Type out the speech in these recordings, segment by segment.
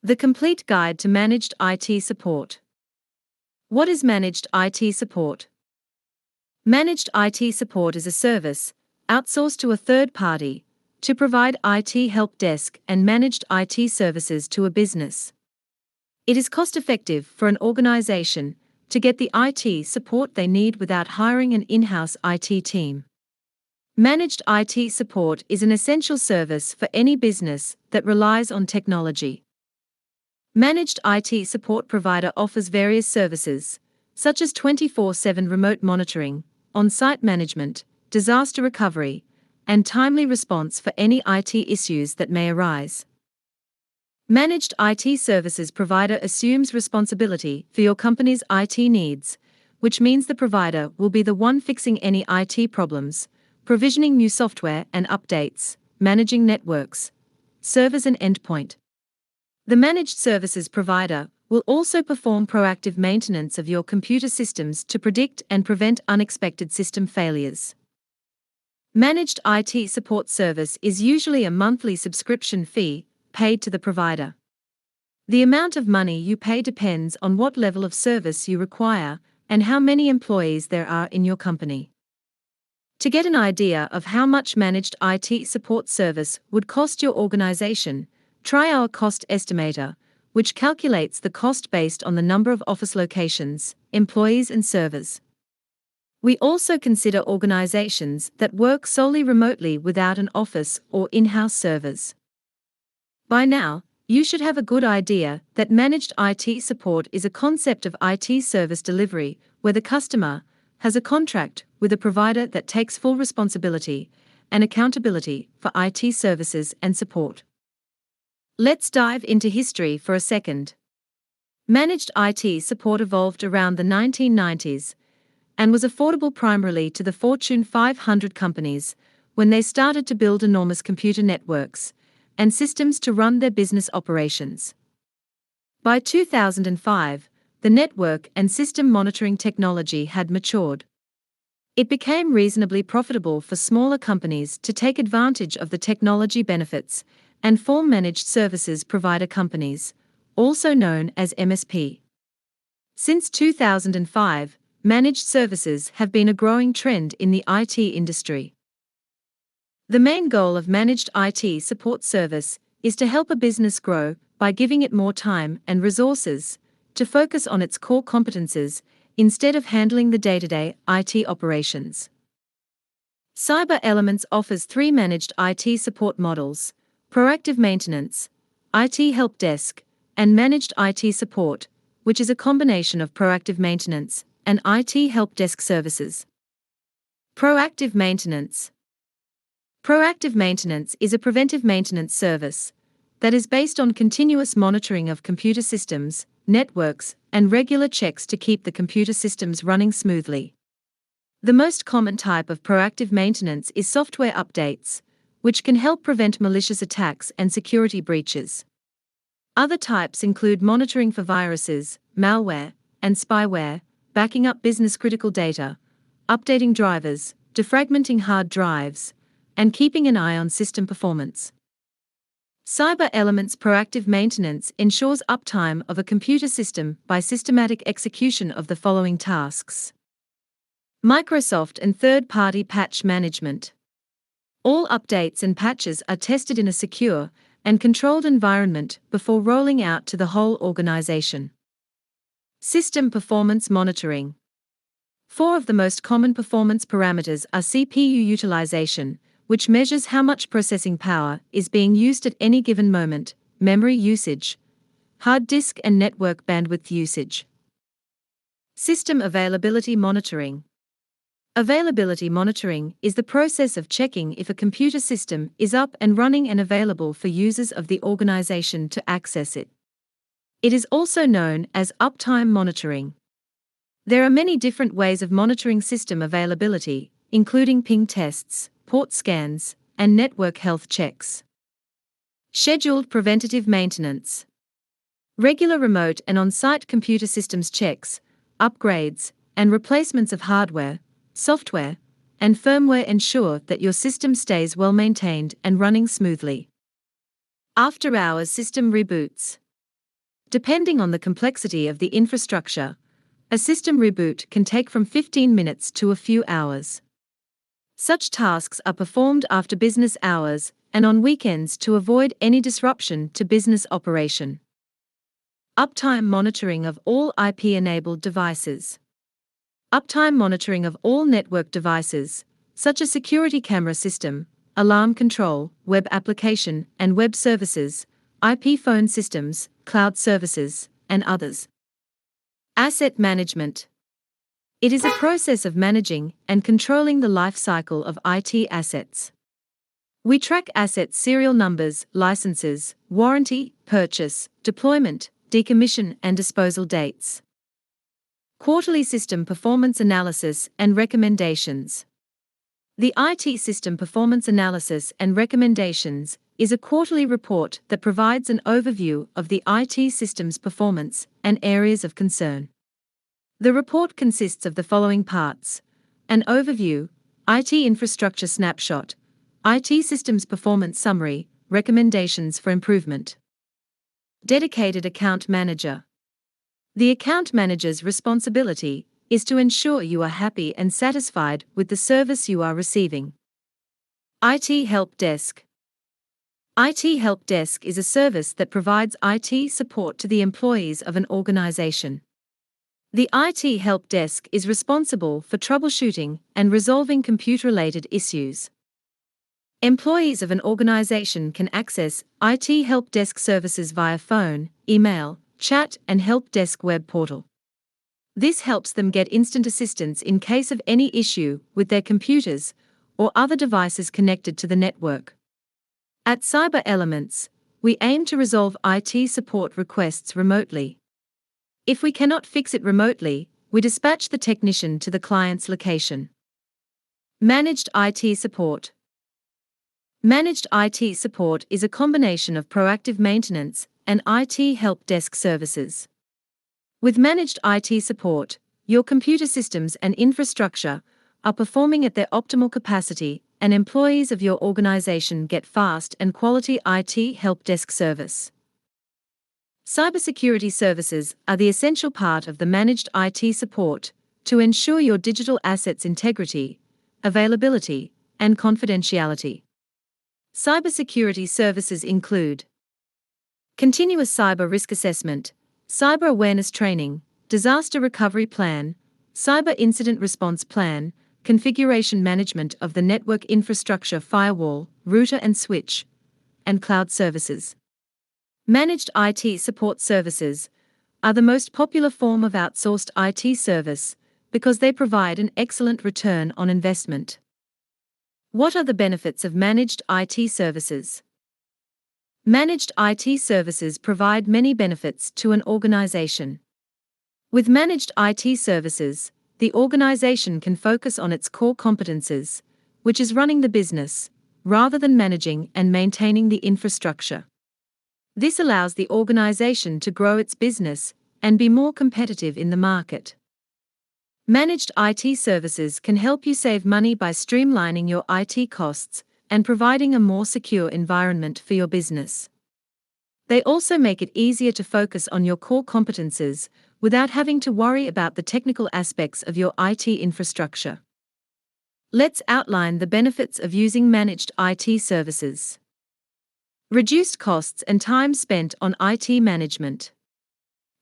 The Complete Guide to Managed IT Support. What is Managed IT Support? Managed IT support is a service, outsourced to a third party, to provide IT help desk and managed IT services to a business. It is cost-effective for an organization to get the IT support they need without hiring an in-house IT team. Managed IT support is an essential service for any business that relies on technology. Managed IT support provider offers various services, such as 24/7 remote monitoring, on-site management, disaster recovery, and timely response for any IT issues that may arise. Managed IT services provider assumes responsibility for your company's IT needs, which means the provider will be the one fixing any IT problems, provisioning new software and updates, managing networks, servers and endpoint. The managed services provider will also perform proactive maintenance of your computer systems to predict and prevent unexpected system failures. Managed IT support service is usually a monthly subscription fee paid to the provider. The amount of money you pay depends on what level of service you require and how many employees there are in your company. To get an idea of how much managed IT support service would cost your organization, try our cost estimator, which calculates the cost based on the number of office locations, employees, and servers. We also consider organizations that work solely remotely without an office or in-house servers. By now, you should have a good idea that managed IT support is a concept of IT service delivery where the customer has a contract with a provider that takes full responsibility and accountability for IT services and support. Let's dive into history for a second. Managed IT support evolved around the 1990s and was affordable primarily to the Fortune 500 companies when they started to build enormous computer networks and systems to run their business operations. By 2005, the network and system monitoring technology had matured. It became reasonably profitable for smaller companies to take advantage of the technology benefits and form managed services provider companies, also known as MSP. Since 2005, managed services have been a growing trend in the IT industry. The main goal of managed IT support service is to help a business grow by giving it more time and resources to focus on its core competences instead of handling the day-to-day IT operations. Cyber Elements offers 3 managed IT support models: proactive maintenance, IT help desk, and managed IT support, which is a combination of proactive maintenance and IT help desk services. Proactive maintenance. Proactive maintenance is a preventive maintenance service that is based on continuous monitoring of computer systems, networks, and regular checks to keep the computer systems running smoothly. The most common type of proactive maintenance is software updates, which can help prevent malicious attacks and security breaches. Other types include monitoring for viruses, malware, and spyware, backing up business-critical data, updating drivers, defragmenting hard drives, and keeping an eye on system performance. Cyber Elements proactive maintenance ensures uptime of a computer system by systematic execution of the following tasks. Microsoft and third-party patch management. All updates and patches are tested in a secure and controlled environment before rolling out to the whole organization. System performance monitoring. 4 of the most common performance parameters are CPU utilization, which measures how much processing power is being used at any given moment, memory usage, hard disk and network bandwidth usage. System availability monitoring. Availability monitoring is the process of checking if a computer system is up and running and available for users of the organization to access it. It is also known as uptime monitoring. There are many different ways of monitoring system availability, including ping tests, port scans, and network health checks. Scheduled preventative maintenance. Regular remote and on-site computer systems checks, upgrades, and replacements of hardware, software, and firmware ensure that your system stays well maintained and running smoothly. After-hours system reboots. Depending on the complexity of the infrastructure, a system reboot can take from 15 minutes to a few hours. Such tasks are performed after business hours and on weekends to avoid any disruption to business operation. Uptime monitoring of all IP-enabled devices. Uptime monitoring of all network devices, such as security camera system, alarm control, web application and web services, IP phone systems, cloud services, and others. Asset management. It is a process of managing and controlling the life cycle of IT assets. We track asset serial numbers, licenses, warranty, purchase, deployment, decommission, and disposal dates. Quarterly system performance analysis and recommendations. The IT System Performance Analysis and Recommendations is a quarterly report that provides an overview of the IT system's performance and areas of concern. The report consists of the following parts: an overview, IT infrastructure snapshot, IT systems performance summary, recommendations for improvement. Dedicated account manager. The account manager's responsibility is to ensure you are happy and satisfied with the service you are receiving. IT Help Desk. IT Help Desk is a service that provides IT support to the employees of an organization. The IT Help Desk is responsible for troubleshooting and resolving computer-related issues. Employees of an organization can access IT Help Desk services via phone, email, chat, and Help Desk web portal. This helps them get instant assistance in case of any issue with their computers or other devices connected to the network. At Cyber Elements, we aim to resolve IT support requests remotely. If we cannot fix it remotely, we dispatch the technician to the client's location. Managed IT support. Managed IT support is a combination of proactive maintenance and IT help desk services. With managed IT support, your computer systems and infrastructure are performing at their optimal capacity, and employees of your organization get fast and quality IT help desk service. Cybersecurity services are the essential part of the managed IT support to ensure your digital assets' integrity, availability, and confidentiality. Cybersecurity services include continuous cyber risk assessment, cyber awareness training, disaster recovery plan, cyber incident response plan, configuration management of the network infrastructure, firewall, router and switch, and cloud services. Managed IT support services are the most popular form of outsourced IT service because they provide an excellent return on investment. What are the benefits of managed IT services? Managed IT services provide many benefits to an organization. With managed IT services, the organization can focus on its core competences, which is running the business, rather than managing and maintaining the infrastructure. This allows the organization to grow its business and be more competitive in the market. Managed IT services can help you save money by streamlining your IT costs and providing a more secure environment for your business. They also make it easier to focus on your core competences without having to worry about the technical aspects of your IT infrastructure. Let's outline the benefits of using managed IT services. Reduced costs and time spent on IT management.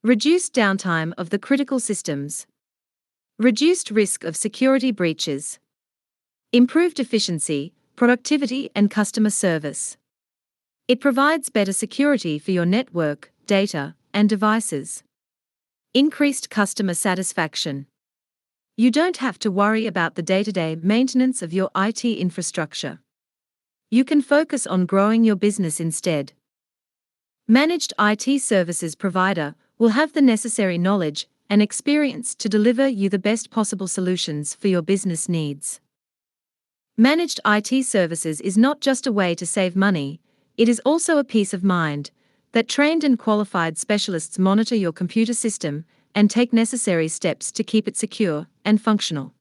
Reduced downtime of the critical systems. Reduced risk of security breaches. Improved efficiency, productivity, and customer service. It provides better security for your network, data, and devices. Increased customer satisfaction. You don't have to worry about the day-to-day maintenance of your IT infrastructure. You can focus on growing your business instead. Managed IT services provider will have the necessary knowledge and experience to deliver you the best possible solutions for your business needs. Managed IT services is not just a way to save money, it is also a peace of mind that trained and qualified specialists monitor your computer system and take necessary steps to keep it secure and functional.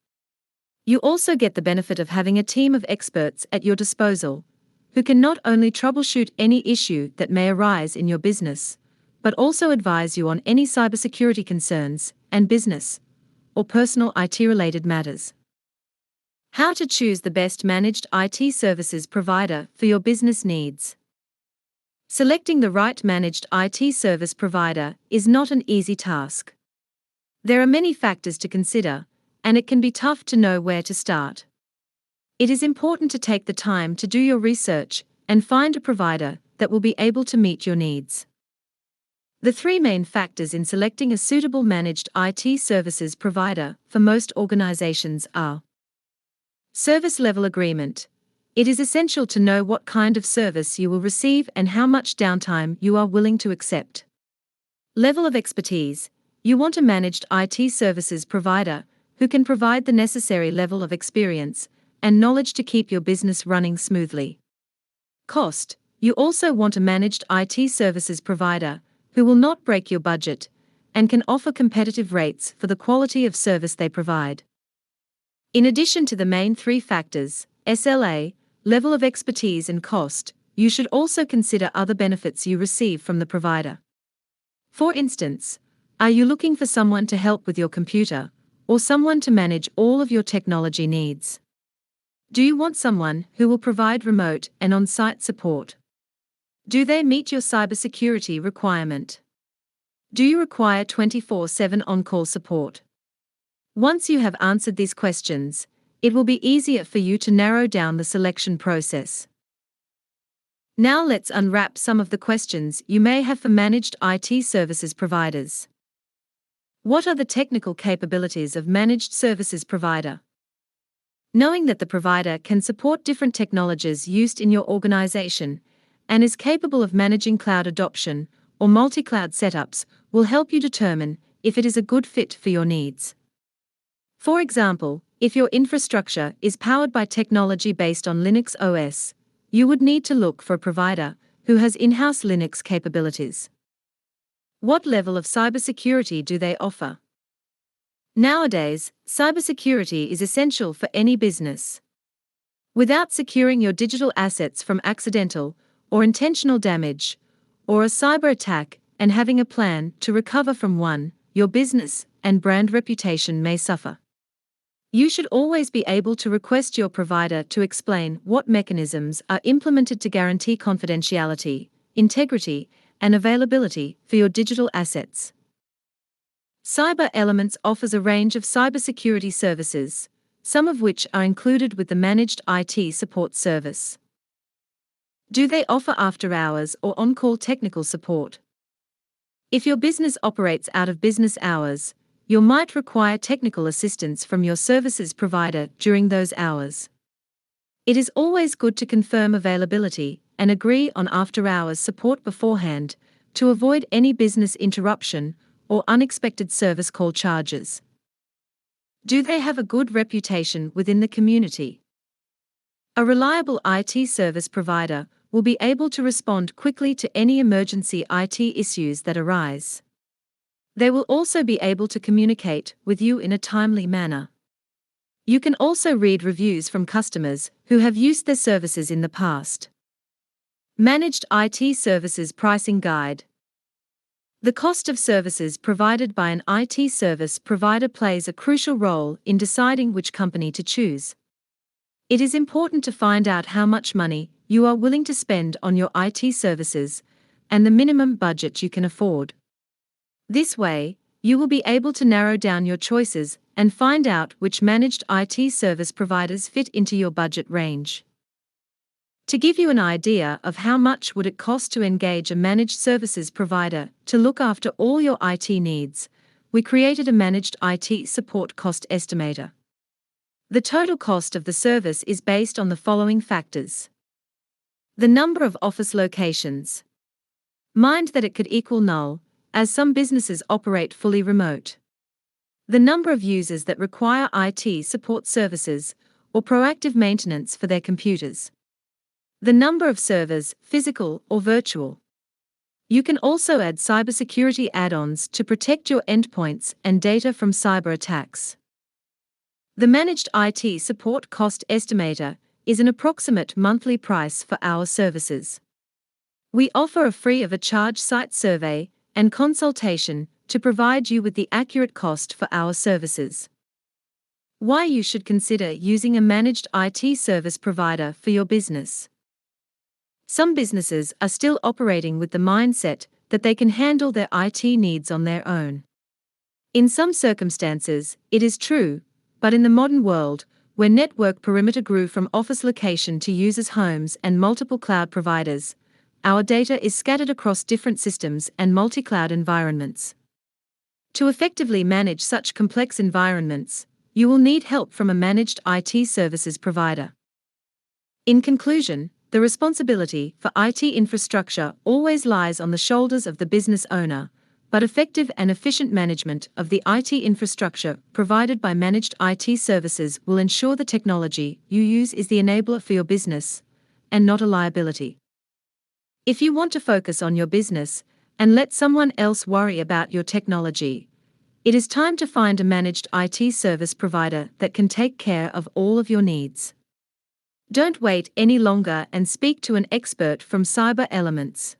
You also get the benefit of having a team of experts at your disposal, who can not only troubleshoot any issue that may arise in your business, but also advise you on any cybersecurity concerns and business or personal IT-related matters. How to choose the best managed IT services provider for your business needs. Selecting the right managed IT service provider is not an easy task. There are many factors to consider, and it can be tough to know where to start. It is important to take the time to do your research and find a provider that will be able to meet your needs. The three main factors in selecting a suitable managed IT services provider for most organizations are: service level agreement. It is essential to know what kind of service you will receive and how much downtime you are willing to accept. Level of expertise. You want a managed IT services provider who can provide the necessary level of experience and knowledge to keep your business running smoothly. Cost. You also want a managed IT services provider who will not break your budget and can offer competitive rates for the quality of service they provide. In addition to the main three factors, SLA, level of expertise and cost, you should also consider other benefits you receive from the provider. For instance, are you looking for someone to help with your computer, or someone to manage all of your technology needs? Do you want someone who will provide remote and on-site support? Do they meet your cybersecurity requirement? Do you require 24/7 on-call support? Once you have answered these questions, it will be easier for you to narrow down the selection process. Now let's unwrap some of the questions you may have for managed IT services providers. What are the technical capabilities of managed services provider? Knowing that the provider can support different technologies used in your organization and is capable of managing cloud adoption or multi-cloud setups will help you determine if it is a good fit for your needs. For example, if your infrastructure is powered by technology based on Linux OS, you would need to look for a provider who has in-house Linux capabilities. What level of cybersecurity do they offer? Nowadays, cybersecurity is essential for any business. Without securing your digital assets from accidental or intentional damage, or a cyber attack, and having a plan to recover from one, your business and brand reputation may suffer. You should always be able to request your provider to explain what mechanisms are implemented to guarantee confidentiality, integrity, and availability for your digital assets. Cyber Elements offers a range of cybersecurity services, some of which are included with the managed IT support service. Do they offer after-hours or on-call technical support? If your business operates out of business hours, you might require technical assistance from your services provider during those hours. It is always good to confirm availability and agree on after-hours support beforehand to avoid any business interruption or unexpected service call charges. Do they have a good reputation within the community? A reliable IT service provider will be able to respond quickly to any emergency IT issues that arise. They will also be able to communicate with you in a timely manner. You can also read reviews from customers who have used their services in the past. Managed IT Services Pricing Guide. The cost of services provided by an IT service provider plays a crucial role in deciding which company to choose. It is important to find out how much money you are willing to spend on your IT services and the minimum budget you can afford. This way, you will be able to narrow down your choices and find out which managed IT service providers fit into your budget range. To give you an idea of how much would it cost to engage a managed services provider to look after all your IT needs, we created a managed IT support cost estimator. The total cost of the service is based on the following factors. The number of office locations. Mind that it could equal null, as some businesses operate fully remote. The number of users that require IT support services or proactive maintenance for their computers. The number of servers, physical or virtual. You can also add cybersecurity add-ons to protect your endpoints and data from cyber attacks. The Managed IT Support Cost Estimator is an approximate monthly price for our services. We offer a free of charge site survey and consultation to provide you with the accurate cost for our services. Why you should consider using a managed IT service provider for your business. Some businesses are still operating with the mindset that they can handle their IT needs on their own. In some circumstances, it is true, but in the modern world, where network perimeter grew from office location to users' homes and multiple cloud providers, our data is scattered across different systems and multi-cloud environments. To effectively manage such complex environments, you will need help from a managed IT services provider. In conclusion, the responsibility for IT infrastructure always lies on the shoulders of the business owner, but effective and efficient management of the IT infrastructure provided by managed IT services will ensure the technology you use is the enabler for your business, and not a liability. If you want to focus on your business and let someone else worry about your technology, it is time to find a managed IT service provider that can take care of all of your needs. Don't wait any longer and speak to an expert from Cyber Elements.